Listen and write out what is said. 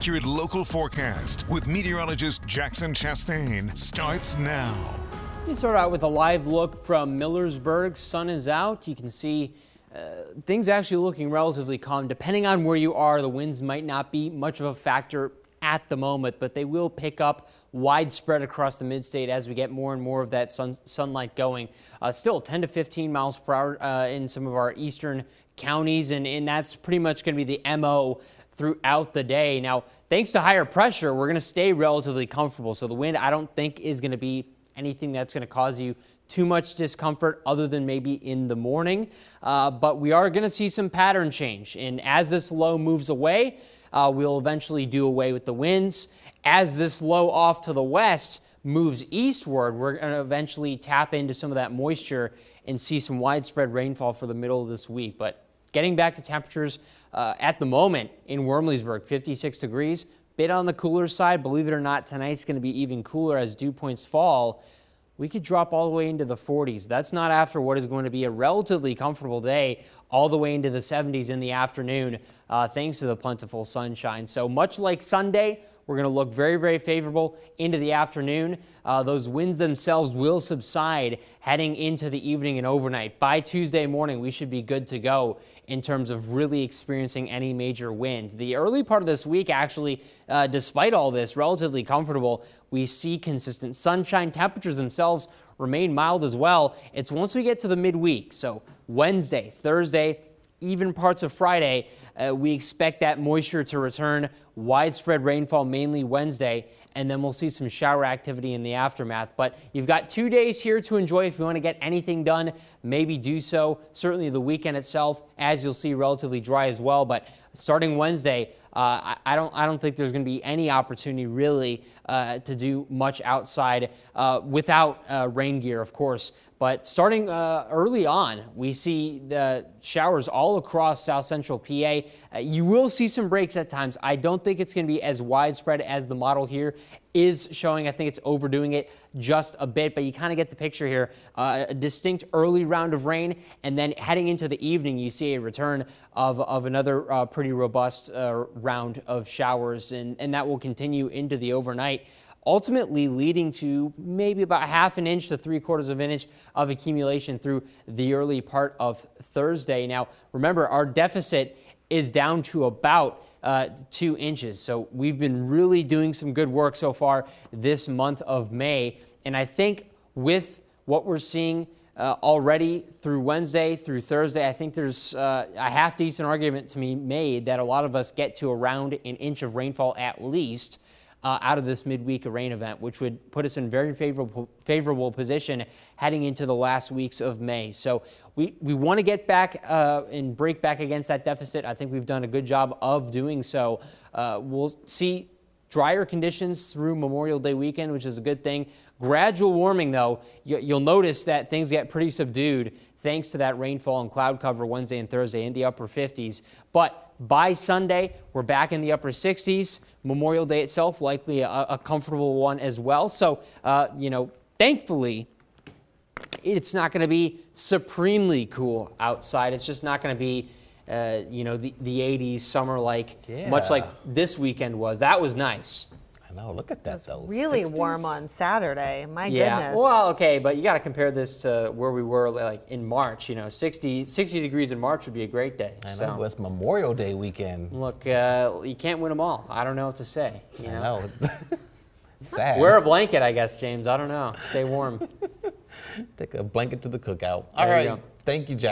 Accurate local forecast with meteorologist Jackson Chastain starts now. We start out with a live look from Millersburg. Sun is out. You can see things actually looking relatively calm. Depending on where you are, the winds might not be much of a factor at the moment, but they will pick up widespread across the mid-state as we get more and more of that sunlight going. Still 10 to 15 miles per hour in some of our eastern counties, and that's pretty much going to be the MO throughout the day. Now, thanks to higher pressure, we're going to stay relatively comfortable. So the wind, I don't think, is going to be anything that's going to cause you too much discomfort other than maybe in the morning. But we are going to see some pattern change. And as this low moves away, we'll eventually do away with the winds. As this low off to the west moves eastward, we're going to eventually tap into some of that moisture and see some widespread rainfall for the middle of this week. But getting back to temperatures at the moment in Wormleysburg, 56 degrees, bit on the cooler side. Believe it or not, tonight's going to be even cooler as dew points fall. We could drop all the way into the 40s. That's not after what is going to be a relatively comfortable day, all the way into the 70s in the afternoon, thanks to the plentiful sunshine. So much like Sunday, we're going to look very, very favorable into the afternoon. Those winds themselves will subside heading into the evening and overnight. By Tuesday morning, we should be good to go in terms of really experiencing any major wind. The early part of this week, actually, despite all this, relatively comfortable. We see consistent sunshine. Temperatures themselves remain mild as well. It's once we get to the midweek, so Wednesday, Thursday, even parts of Friday, we expect that moisture to return. Widespread rainfall mainly Wednesday, and then we'll see some shower activity in the aftermath. But you've got 2 days here to enjoy. If you want to get anything done, maybe do so. Certainly the weekend itself, as you'll see, relatively dry as well. But starting Wednesday, I don't think there's going to be any opportunity really to do much outside without rain gear, of course. But starting early on, we see the showers all across south central PA. You will see some breaks at times. I don't think it's going to be as widespread as the model here is showing. I think it's overdoing it just a bit, but you kind of get the picture here. A distinct early round of rain, and then heading into the evening, you see a return of another pretty robust round of showers, and that will continue into the overnight, ultimately leading to maybe about half an inch to 3/4 of an inch of accumulation through the early part of Thursday. Now, remember, our deficit is down to about 2 inches. So we've been really doing some good work so far this month of May. And I think with what we're seeing already through Wednesday, through Thursday, I think there's a half decent argument to be made that a lot of us get to around an inch of rainfall at least out of this midweek rain event, which would put us in very favorable position heading into the last weeks of May. So we want to get back and break back against that deficit. I think we've done a good job of doing so. We'll see drier conditions through Memorial Day weekend, which is a good thing. Gradual warming, though. You'll notice that things get pretty subdued thanks to that rainfall and cloud cover Wednesday and Thursday in the upper 50s. But by Sunday, we're back in the upper 60s. Memorial Day itself, likely a comfortable one as well. So, thankfully, it's not going to be supremely cool outside. It's just not going to be, the 80s summer-like, much like this weekend was. That was nice. I know, look at that, though. Really 60s? Warm on Saturday. My goodness. Well, okay, but you got to compare this to where we were like in March. 60 degrees in March would be a great day. I know, but it's Memorial Day weekend. Look, you can't win them all. I don't know what to say. I know. It's sad. Wear a blanket, I guess, James. I don't know. Stay warm. Take a blanket to the cookout. All right. Thank you, Jack.